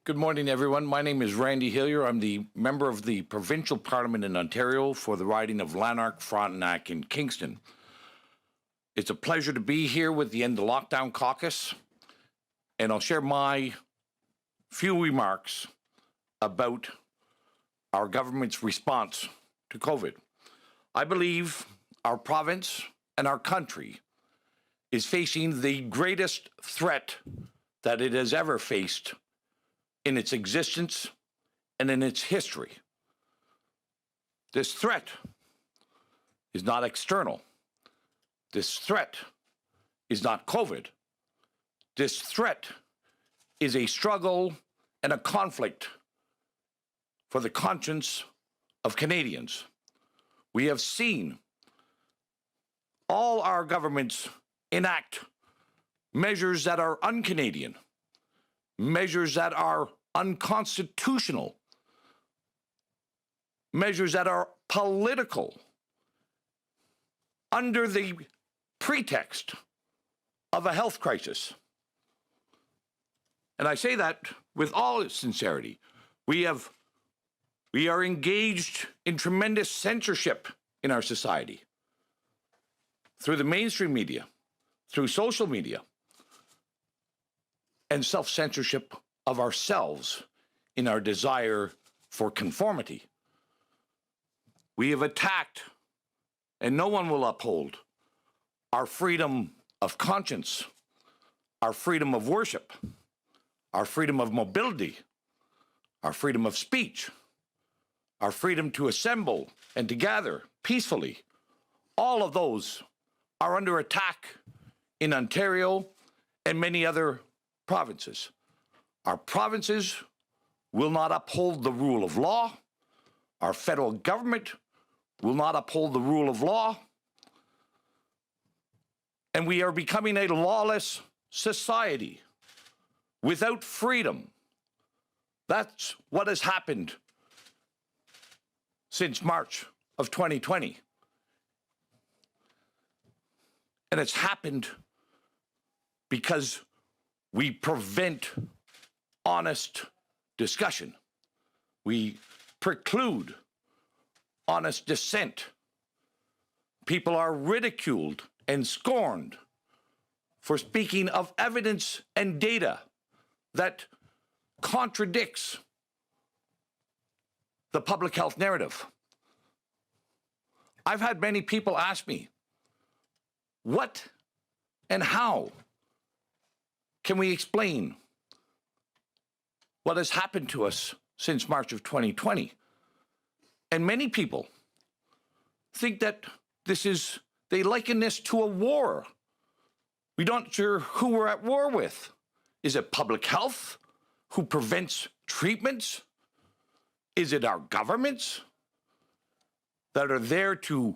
Good morning, everyone. My name is Randy Hillier. I'm the member of the Provincial Parliament in Ontario for the riding of Lanark, Frontenac, and Kingston. It's a pleasure to be here with the End the Lockdown Caucus, and I'll share my few remarks about our government's response to COVID. I believe our province and our country is facing the greatest threat that it has ever faced in its existence and in its history. This threat is not external. This threat is not COVID. This threat is a struggle and a conflict for the conscience of Canadians. We have seen all our governments enact measures that are un-Canadian, measures that are unconstitutional, measures that are political, under the pretext of a health crisis. And I say that with all sincerity. We are engaged in tremendous censorship in our society through the mainstream media, through social media, and self-censorship of ourselves in our desire for conformity. We have attacked, and no one will uphold, our freedom of conscience, our freedom of worship, our freedom of mobility, our freedom of speech, our freedom to assemble and to gather peacefully. All of those are under attack in Ontario and many other provinces. Our provinces will not uphold the rule of law. Our federal government will not uphold the rule of law. And we are becoming a lawless society without freedom. That's what has happened since March of 2020. And it's happened because we prevent honest discussion. We preclude honest dissent. People are ridiculed and scorned for speaking of evidence and data that contradicts the public health narrative. I've had many people ask me, what and how can we explain what has happened to us since March of 2020? And many people think that they liken this to a war. We don't sure who we're at war with. Is it public health who prevents treatments? Is it our governments that are there to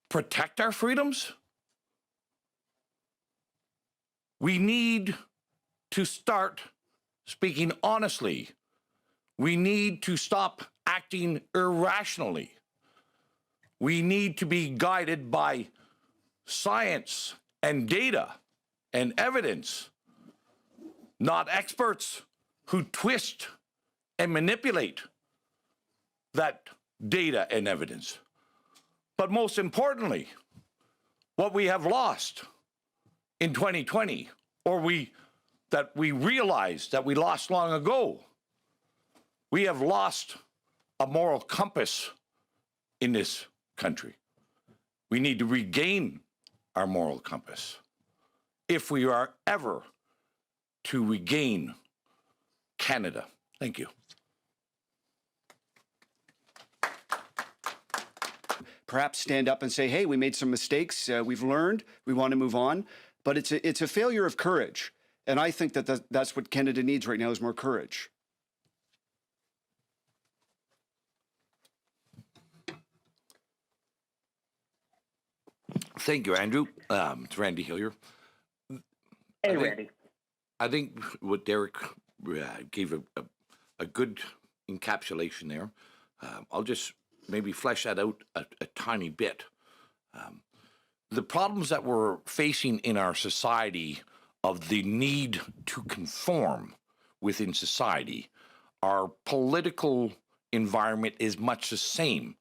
protect our freedoms? We need to start speaking honestly. We need to stop acting irrationally. We need to be guided by science and data and evidence, not experts who twist and manipulate that data and evidence. But most importantly, what we have lost in 2020, that we realized that we lost long ago, we have lost a moral compass in this country. We need to regain our moral compass if we are ever to regain Canada. Thank you. Perhaps stand up and say, hey, we made some mistakes, we've learned, we want to move on. But it's a failure of courage. And I think that that's what Canada needs right now, is more courage. Thank you, Andrew. It's Randy Hillier. Hey, Randy. I think what Derek gave a good encapsulation there. I'll just maybe flesh that out a tiny bit. The problems that we're facing in our society of the need to conform within society our political environment is much the same,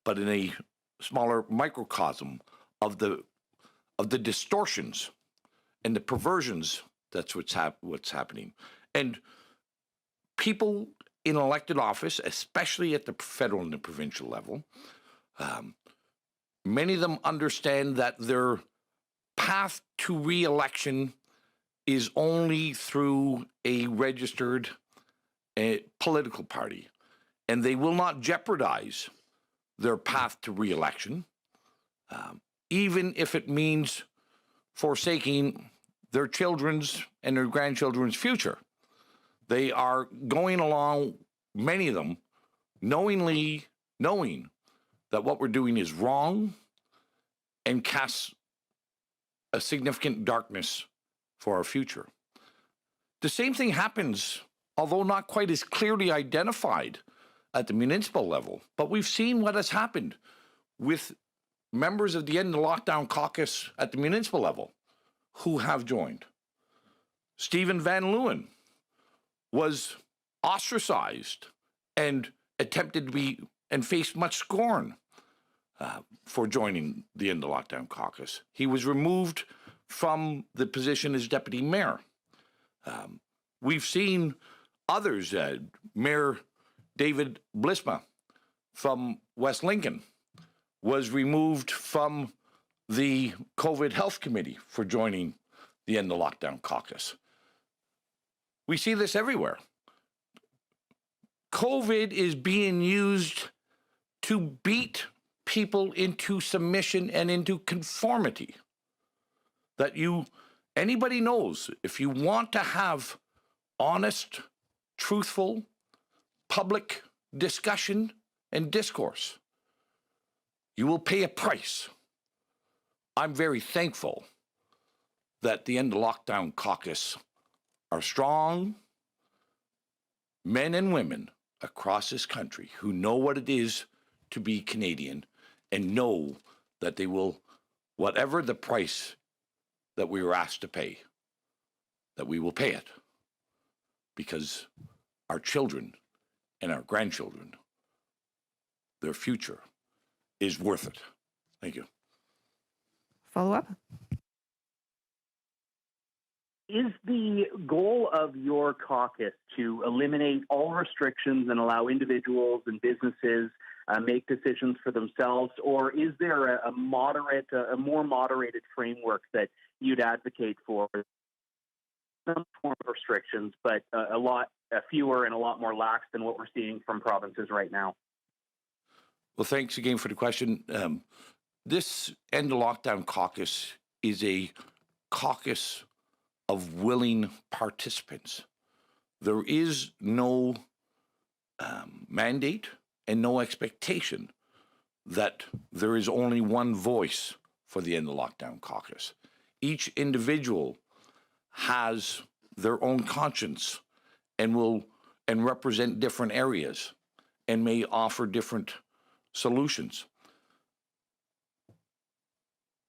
but in a smaller microcosm of the distortions and the perversions. That's what's happening. And people in elected office, especially at the federal and the provincial level, many of them understand that their path to re-election is only through a registered political party, and they will not jeopardize their path to re-election, even if it means forsaking their children's and their grandchildren's future. They are going along, many of them, knowing that what we're doing is wrong and casts a significant darkness for our future. The same thing happens, although not quite as clearly identified at the municipal level, but we've seen what has happened with members of the End of Lockdown caucus at the municipal level who have joined. Stephen Van Leeuwen was ostracized and attempted to be and faced much scorn for joining the End of Lockdown caucus. He was removed from the position as deputy mayor. We've seen others, Mayor David Blisma from West Lincoln was removed from the COVID Health Committee for joining the End of Lockdown caucus. We see this everywhere. COVID is being used to beat people into submission and into conformity. That anybody knows, if you want to have honest, truthful, public discussion and discourse, you will pay a price. I'm very thankful that the End of Lockdown caucus are strong men and women across this country who know what it is to be Canadian and know that they will, whatever the price that we were asked to pay, that we will pay it because our children and our grandchildren, their future is worth it. Thank you. Follow up? Is the goal of your caucus to eliminate all restrictions and allow individuals and businesses make decisions for themselves, or is there a more moderated framework that you'd advocate for? Some form of restrictions, but a lot fewer and a lot more lax than what we're seeing from provinces right now. Well, thanks again for the question. This End of Lockdown caucus is a caucus of willing participants. There is no mandate and no expectation that there is only one voice for the End of Lockdown caucus. Each individual has their own conscience and represent different areas and may offer different solutions.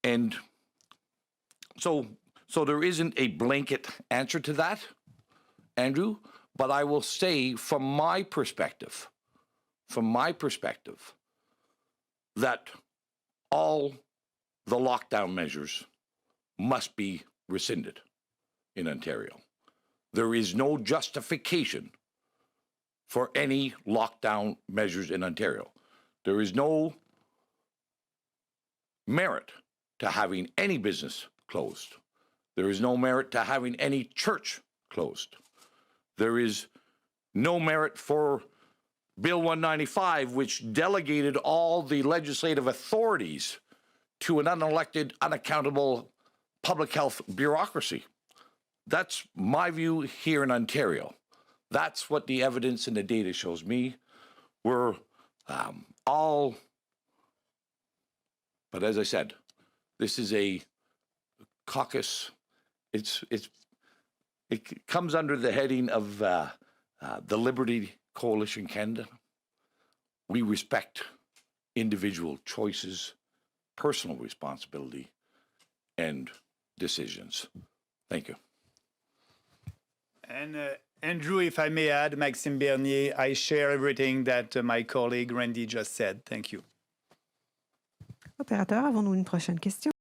And so there isn't a blanket answer to that, Andrew, but I will say from my perspective, that all the lockdown measures must be rescinded in Ontario. There is no justification for any lockdown measures in Ontario. There is no merit to having any business closed. There is no merit to having any church closed. There is no merit for Bill 195, which delegated all the legislative authorities to an unelected, unaccountable public health bureaucracy. That's my view here in Ontario. That's what the evidence and the data shows me. We're all, but as I said, this is a caucus. It comes under the heading of the Liberty Coalition Canada. We respect individual choices, personal responsibility, and decisions. Thank you. And Andrew, if I may add, Maxime Bernier, I share everything that my colleague Randy just said. Thank you. Opérateur, avons-nous une prochaine question?